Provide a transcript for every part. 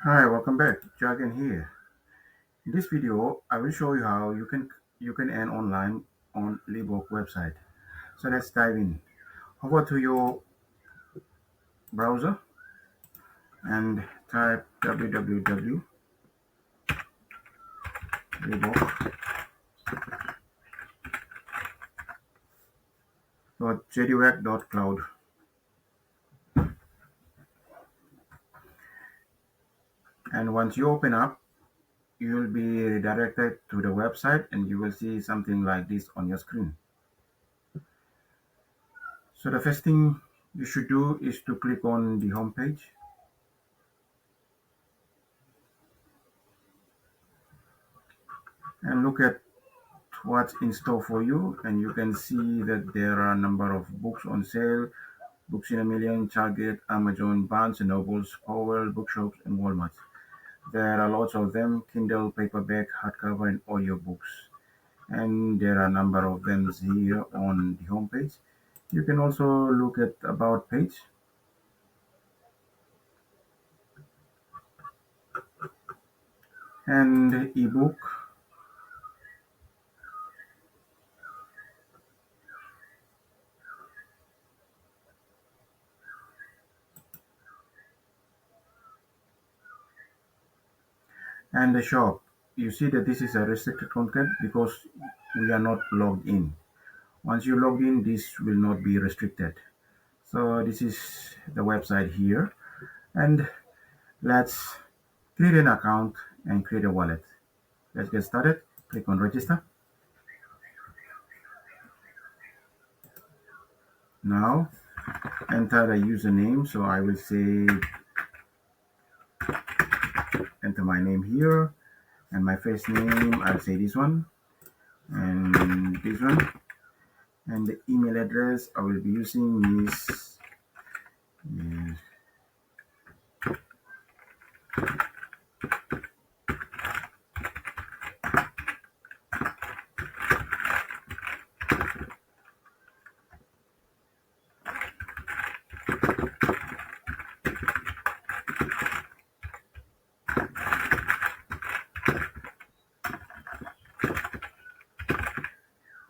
Hi, welcome back. Jagan here. In this video, I will show you how you can earn online on Libok website. So let's dive in. Over to your browser and type www.libok.jedwac.cloud. And once you open up, you will be redirected to the website and you will see something like this on your screen. So the first thing you should do is to click on the home page and look at what's in store for you, and you can see that there are a number of books on sale. Books in a Million, Target, Amazon, Barnes and Nobles, Powell, bookshops, and Walmart. There are lots of them: Kindle, paperback, hardcover, and audiobooks. And there are a number of them here on the homepage. You can also look at about page and ebook. And the shop. You see that this is a restricted content because we are not logged in. Once you log in, this will not be restricted. So this is the website here, and let's create an account and create a wallet. Let's get started. Click on register. Now enter the username. So I will say enter my name here and my first name. I'll say this one and this one, and the email address I will be using is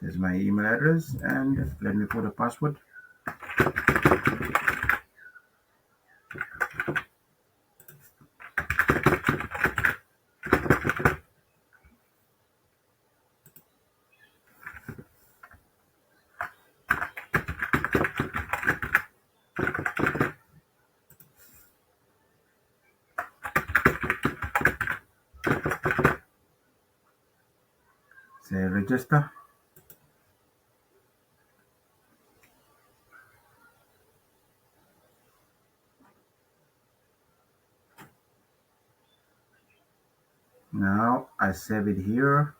there's my email address, and let me put a password. Say register. Now I save it here.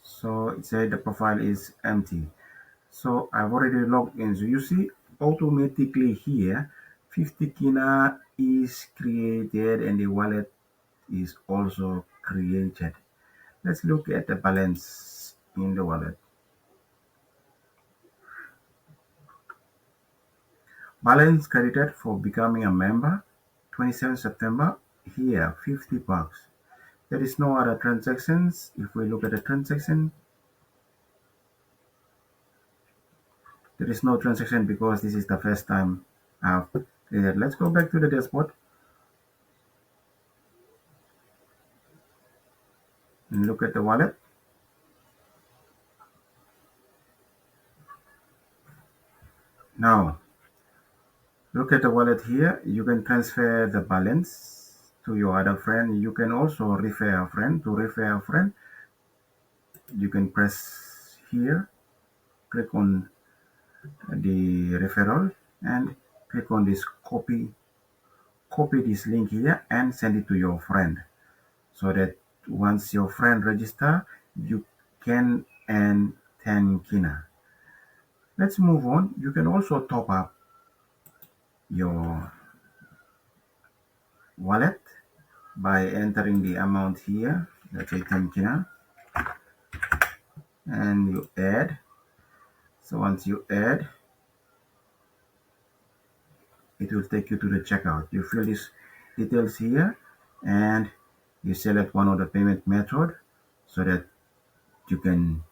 So it said the profile is empty. So I've already logged in. So you see automatically here 50 Kina is created and the wallet is also created. Let's look at the balance in the wallet. Balance credited for becoming a member 27 September, here 50 bucks. There is no other transactions. If we look at the transaction, there is no transaction because this is the first time I've created. Let's go back to the dashboard and look at the wallet. Now look at the wallet here. You can transfer the balance to your other friend. You can also refer a friend. To refer a friend, you can press here, click on the referral and click on this copy this link here and send it to your friend, so that once your friend register, you can earn 10 kina. Let's move on. You can also top up your wallet by entering the amount here, let's say 10 kina, and you add. So once you add, it will take you to the checkout. You fill these details here and you select one of the payment method so that you can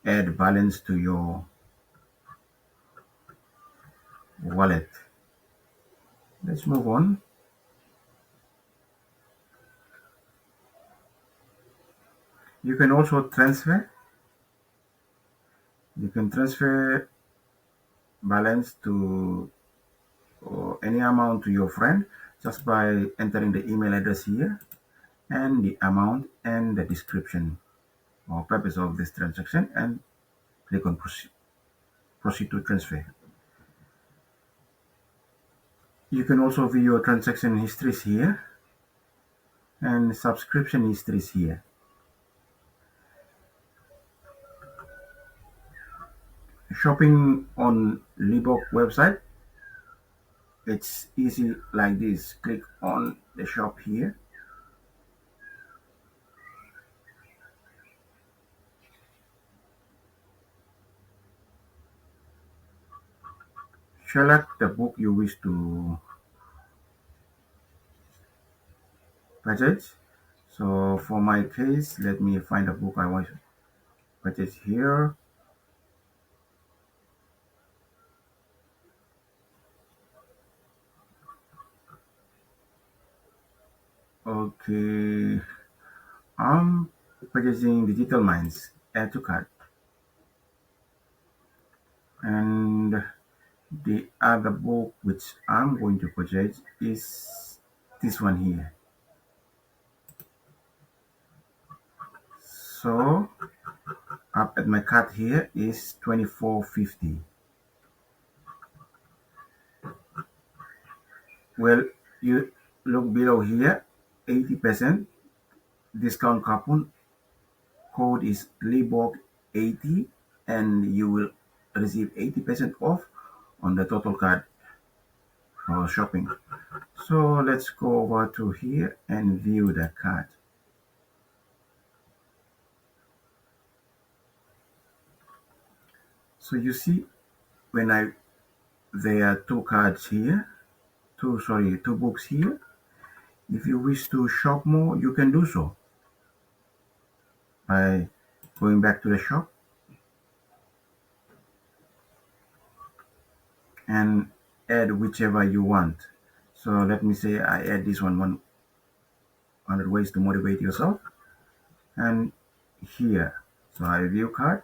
add balance to your wallet. Let's move on. You can also transfer. You can transfer balance to any amount to your friend just by entering the email address here and the amount and the description or purpose of this transaction and click on proceed to transfer. You can also view your transaction histories here and subscription histories here. Shopping on Libok website, it's easy like this. Click on the shop here. Select the book you wish to purchase. So for my case, let me find a book I want to purchase here. Okay, I'm purchasing Digital Minds, add to cart. And the other book which I'm going to purchase is this one here. So up at my cart here is 24.50. Well, you look below here, 80% discount coupon code is Libog 80 and you will receive 80% off on the total cart for shopping. So let's go over to here and view the cart. So you see when there are two cards here, two books here. If you wish to shop more, you can do so by going back to the shop and add whichever you want. So let me say I add this one 100 ways to motivate yourself and here. So I view card.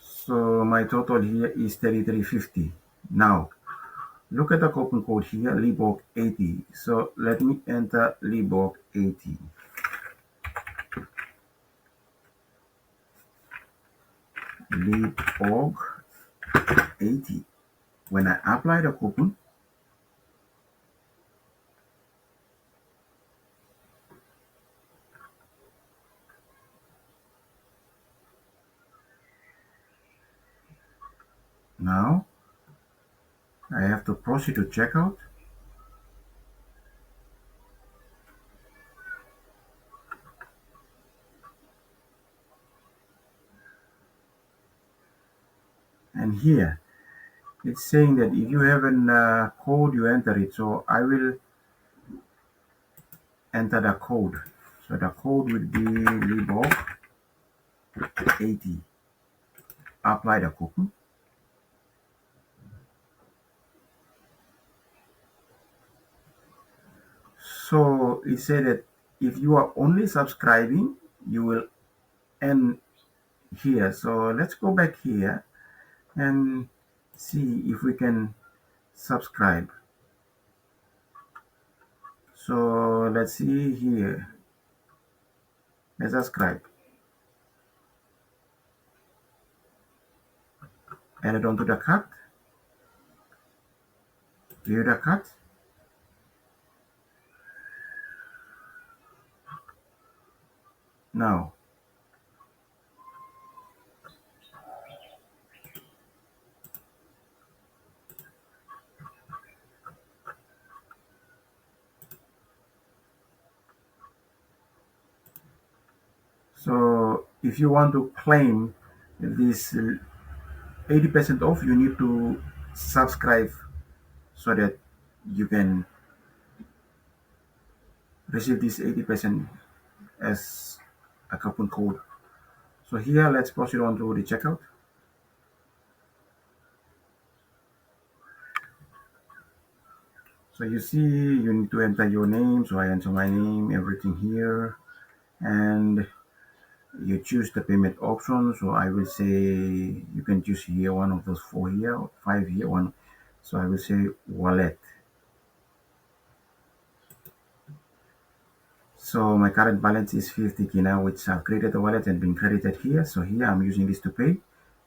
So my total here is 33.50. Now look at the coupon code here, Libok 80. So let me enter Libok 80. Libok 80. When I apply the coupon, now I have to proceed to checkout. And here it's saying that if you have a code, you enter it. So I will enter the code. So the code will be Libok 80. Apply the coupon. So it said that if you are only subscribing, you will end here. So let's go back here and see if we can subscribe. So let's see here. Let's subscribe. Add it onto the cart. View the cart. Now, so if you want to claim this 80% off, you need to subscribe so that you can receive this 80% as a coupon code. So here, let's proceed on to the checkout. So you see, you need to enter your name. So I enter my name, everything here, and you choose the payment option. So I will say you can choose here one of those four here, or five here, one. So I will say wallet. So my current balance is 50k now, which I've created the wallet and been credited here. So here I'm using this to pay,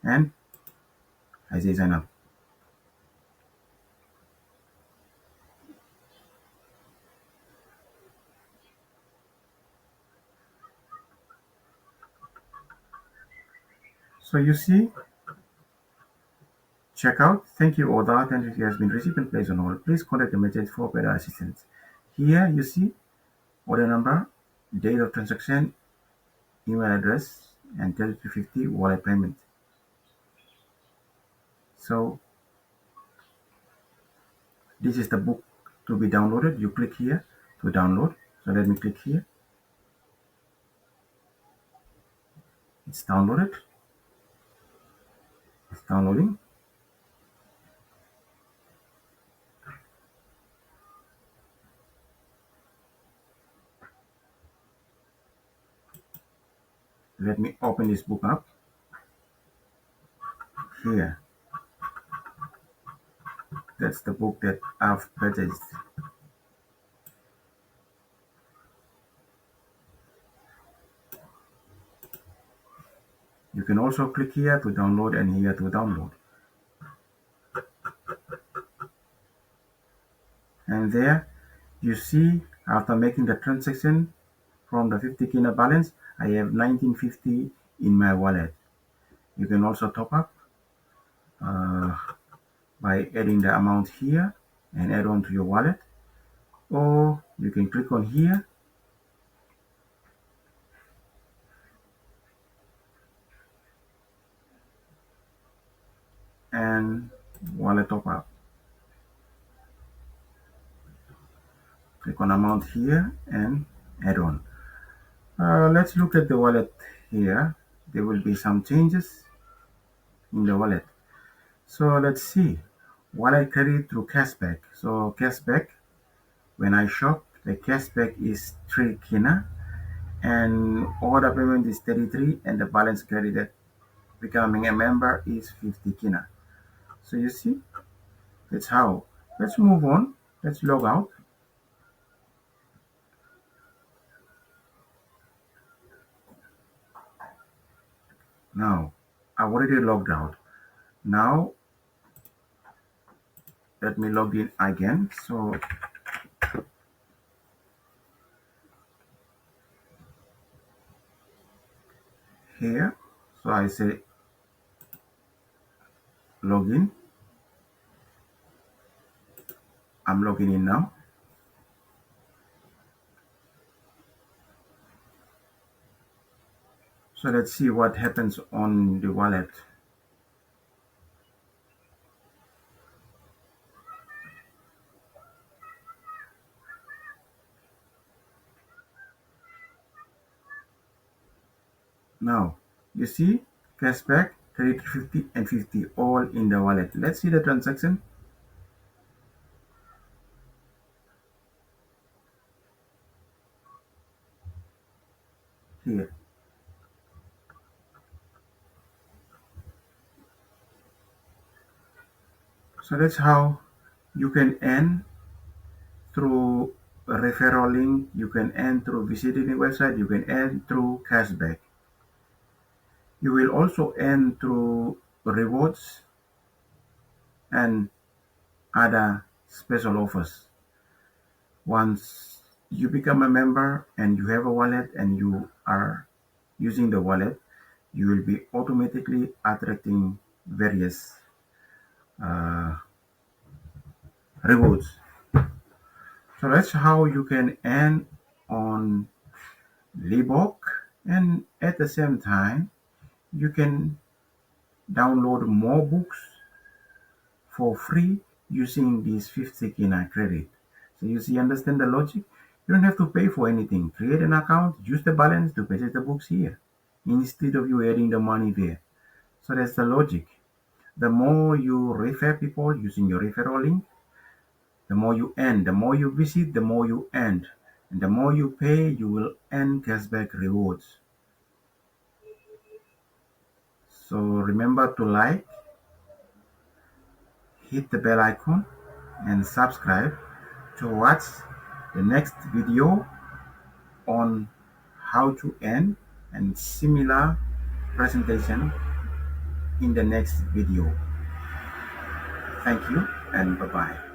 and I say sign up. So you see, checkout. Thank you. Order authenticity has been received and placed on hold. Please contact the merchant for better assistance. Here you see order number, date of transaction, email address, and 30 to 50 wallet payment. So this is the book to be downloaded. You click here to download. So let me click here. It's downloaded. It's downloading. Let me open this book up here. That's the book that I've purchased. You can also click here to download and here to download. And there you see, after making the transaction from the 50 kina balance, I have 1950 in my wallet. You can also top up uh, by adding the amount here and add on to your wallet, or you can click on here and wallet top up. Click on amount here and add on. Let's look at the wallet here. There will be some changes in the wallet. So let's see. Wallet credit through cashback. So cashback, when I shop, the cashback is 3 kina and order payment is 33 and the balance credited becoming a member is 50 kina. So you see, that's how. Let's move on. Let's log out. Now, I've already logged out. Now, let me log in again. So here, so I say login. I'm logging in now. So let's see what happens on the wallet. Now, you see cashback, credit 50 and 50 all in the wallet. Let's see the transaction here. So that's how you can earn through a referral link, you can earn through visiting the website, you can earn through cashback. You will also earn through rewards and other special offers. Once you become a member and you have a wallet and you are using the wallet, you will be automatically attracting various uh, rewards. So that's how you can earn on Libok, and at the same time you can download more books for free using this 50 Kina credit. So you see, understand the logic? You don't have to pay for anything. Create an account, use the balance to purchase the books here instead of you adding the money there. So that's the logic. The more you refer people using your referral link, the more you earn. The more you visit, the more you earn. And the more you pay, you will earn cashback rewards. So remember to like, hit the bell icon, and subscribe to watch the next video on how to earn and similar presentation in the next video. Thank you and bye bye.